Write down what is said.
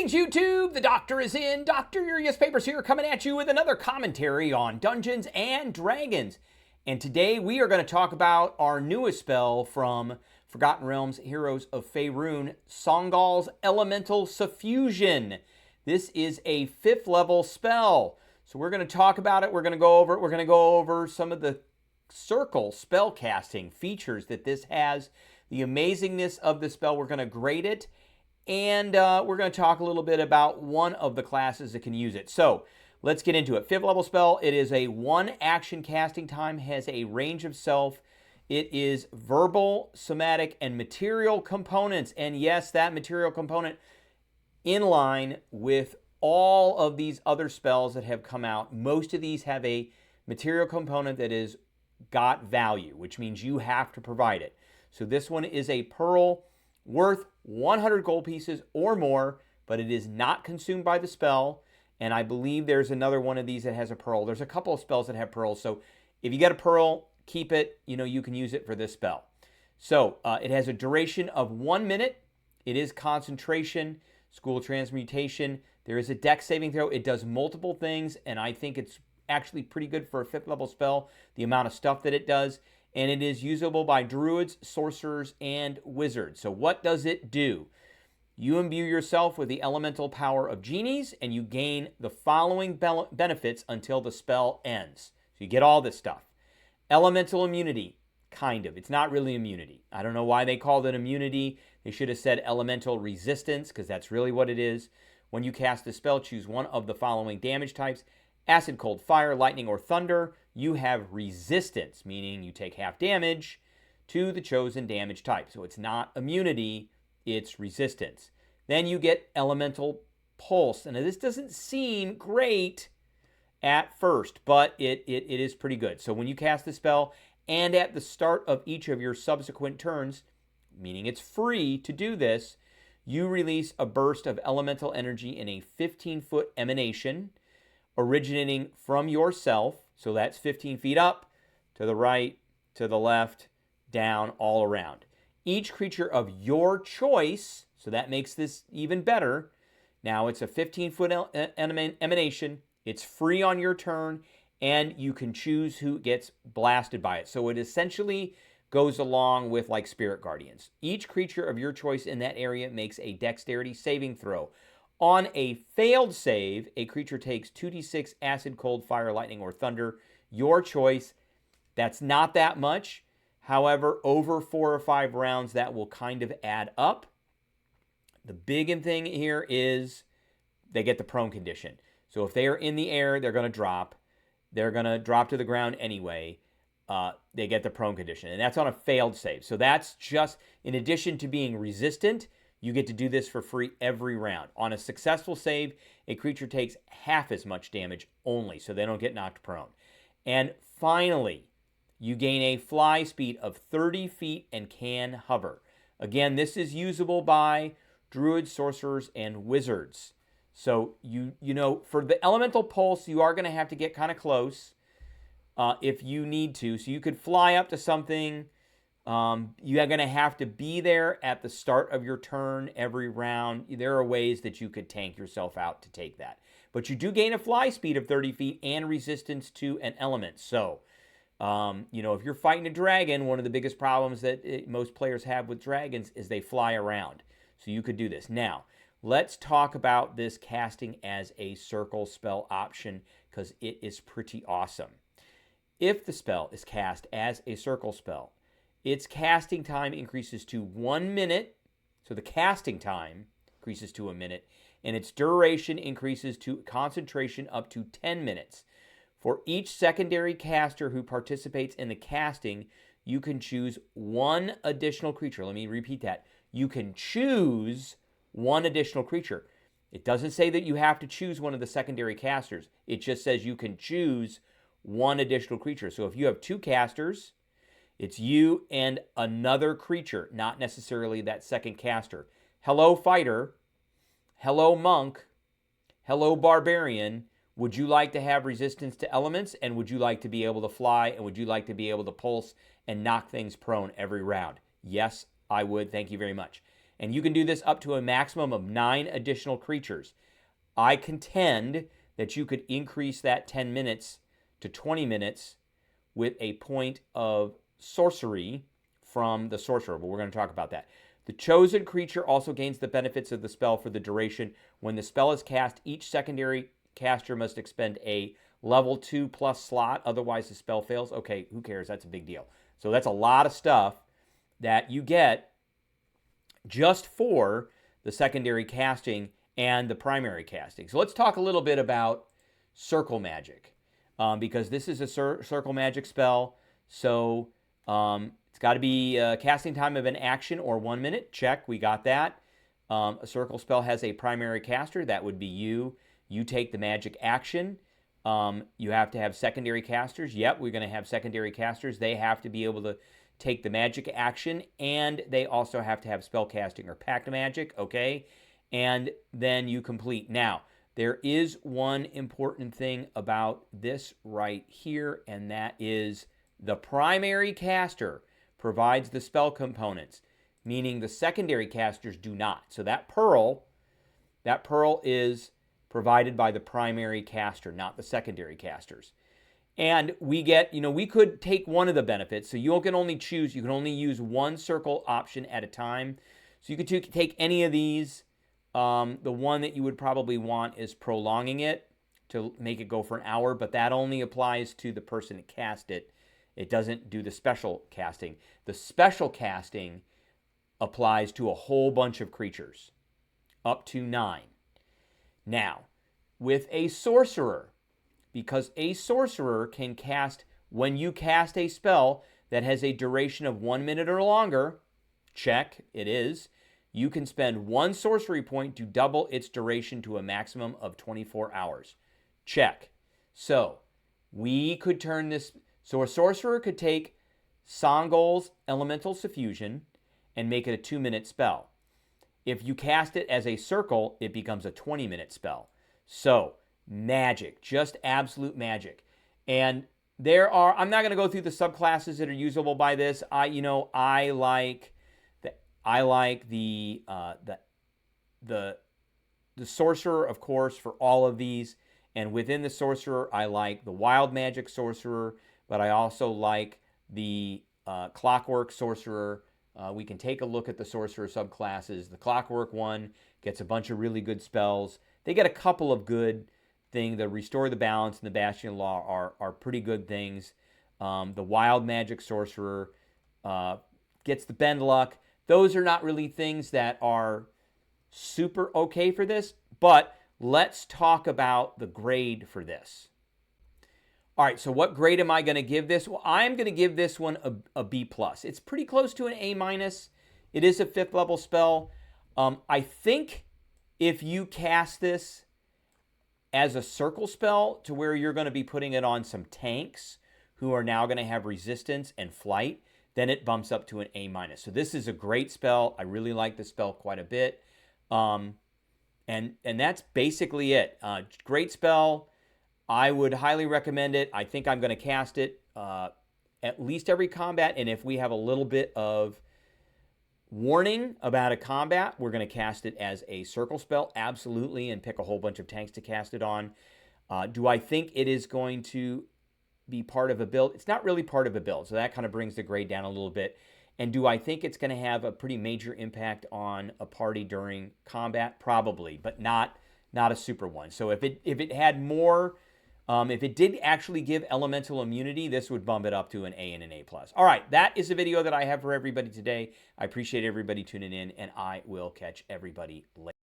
Greetings, YouTube! The Doctor is in. Dr. Urias Papers here, coming at you with another commentary on Dungeons and Dragons. And today we are going to talk about our newest spell from Forgotten Realms, Heroes of Faerun, Songal's Elemental Suffusion. This is a 5th level spell. So we're going to talk about it. We're going to go over it. We're going to go over some of the circle spell casting features that this has, the amazingness of the spell. We're going to grade it. And we're going to talk a little bit about one of the classes that can use it. So let's get into it. 5th level spell. It is a 1 action casting time, has a range of self. It is verbal, somatic, and material components. And yes, that material component in line with all of these other spells that have come out. Most of these have a material component that is got value, which means you have to provide it. So this one is a pearl worth 100 gold pieces or more, but it is not consumed by the spell. And I believe there's another one of these that has a pearl. There's a couple of spells that have pearls. So if you get a pearl, keep it. You know, you can use it for this spell. So it has a duration of 1 minute. It is concentration, school transmutation. There is a dex saving throw. It does multiple things, and I think it's actually pretty good for a 5th level spell, the amount of stuff that it does. And it is usable by druids, sorcerers, and wizards. So what does it do? You imbue yourself with the elemental power of genies, and you gain the following benefits until the spell ends. So you get all this stuff. Elemental immunity, kind of. It's not really immunity. I don't know why they called it immunity. They should have said elemental resistance, because that's really what it is. When you cast a spell, choose one of the following damage types: acid, cold, fire, lightning, or thunder. You have resistance, meaning you take half damage to the chosen damage type. So it's not immunity, it's resistance. Then you get elemental pulse. And this doesn't seem great at first, but it is pretty good. So when you cast the spell and at the start of each of your subsequent turns, meaning it's free to do this, you release a burst of elemental energy in a 15-foot emanation originating from yourself. So that's 15 feet up, to the right, to the left, down, all around. Each creature of your choice, so that makes this even better. Now it's a 15-foot emanation. It's free on your turn, and you can choose who gets blasted by it. So it essentially goes along with like Spirit Guardians. Each creature of your choice in that area makes a dexterity saving throw. On a failed save, a creature takes 2d6 acid, cold, fire, lightning, or thunder. Your choice. That's not that much. However, over 4 or 5 rounds, that will kind of add up. The big thing here is they get the prone condition. So if they are in the air, they're going to drop. They're going to drop to the ground anyway. They get the prone condition. And that's on a failed save. So that's just, in addition to being resistant, you get to do this for free every round. On a successful save, a creature takes half as much damage only, so they don't get knocked prone. And finally, you gain a fly speed of 30 feet and can hover. Again, this is usable by druids, sorcerers, and wizards. So, you know, for the elemental pulse, you are going to have to get kind of close if you need to. So you could fly up to something. You are going to have to be there at the start of your turn every round. There are ways that you could tank yourself out to take that. But you do gain a fly speed of 30 feet and resistance to an element. So, you know, if you're fighting a dragon, one of the biggest problems that most players have with dragons is they fly around. So you could do this. Now, let's talk about this casting as a circle spell option, because it is pretty awesome. If the spell is cast as a circle spell, its casting time increases to 1 minute. So the casting time increases to 1 minute. And its duration increases to concentration up to 10 minutes. For each secondary caster who participates in the casting, you can choose 1 additional creature. Let me repeat that. You can choose 1 additional creature. It doesn't say that you have to choose one of the secondary casters. It just says you can choose 1 additional creature. So if you have 2 casters, it's you and another creature, not necessarily that second caster. Hello, fighter. Hello, monk. Hello, barbarian. Would you like to have resistance to elements? And would you like to be able to fly? And would you like to be able to pulse and knock things prone every round? Yes, I would. Thank you very much. And you can do this up to a maximum of 9 additional creatures. I contend that you could increase that 10 minutes to 20 minutes with a point of sorcery from the sorcerer, but we're going to talk about that. The chosen creature also gains the benefits of the spell for the duration. When the spell is cast, each secondary caster must expend a level 2+ slot, otherwise the spell fails. Okay, who cares? That's a big deal. So that's a lot of stuff that you get just for the secondary casting and the primary casting. So let's talk a little bit about circle magic, because this is a circle magic spell. So it's got to be a casting time of an action or 1 minute. Check, we got that. A circle spell has a primary caster. That would be you. You take the magic action. You have to have secondary casters. Yep, we're going to have secondary casters. They have to be able to take the magic action, and they also have to have spell casting or pact magic, okay? And then you complete. Now, there is one important thing about this right here, and that is the primary caster provides the spell components, meaning the secondary casters do not. So that pearl is provided by the primary caster, not the secondary casters. And we get, we could take one of the benefits. So you can only choose, you can only use one circle option at a time. So you could take any of these. The one that you would probably want is prolonging it to make it go for an hour, but that only applies to the person that cast it. It doesn't do the special casting. The special casting applies to a whole bunch of creatures, up to 9. Now, with a sorcerer, because a sorcerer can cast, when you cast a spell that has a duration of 1 minute or longer, check, it is, you can spend 1 sorcery point to double its duration to a maximum of 24 hours. Check. So, we could turn this, so a sorcerer could take Songal's Elemental Suffusion and make it a 2-minute spell. If you cast it as a circle, it becomes a 20-minute spell. So, magic, just absolute magic. And there are, I'm not going to go through the subclasses that are usable by this. I like the sorcerer, of course, for all of these. And within the sorcerer, I like the wild magic sorcerer, but I also like the clockwork sorcerer. We can take a look at the sorcerer subclasses. The clockwork one gets a bunch of really good spells. They get a couple of good things. The Restore the Balance and the Bastion Law are pretty good things. The wild magic sorcerer gets the bend luck. Those are not really things that are super okay for this, but let's talk about the grade for this. All right, so what grade am I going to give this? Well, I'm going to give this one a B+. It's pretty close to an A-. It is a 5th level spell. I think if you cast this as a circle spell to where you're going to be putting it on some tanks who are now going to have resistance and flight, then it bumps up to an A-. So this is a great spell. I really like the spell quite a bit. And that's basically it. Great spell. I would highly recommend it. I think I'm going to cast it at least every combat. And if we have a little bit of warning about a combat, we're going to cast it as a circle spell, absolutely, and pick a whole bunch of tanks to cast it on. Do I think it is going to be part of a build? It's not really part of a build, so that kind of brings the grade down a little bit. And do I think it's going to have a pretty major impact on a party during combat? Probably, but not a super one. So if it had more, if it did actually give elemental immunity, this would bump it up to an A and an A+. All right, that is the video that I have for everybody today. I appreciate everybody tuning in, and I will catch everybody later.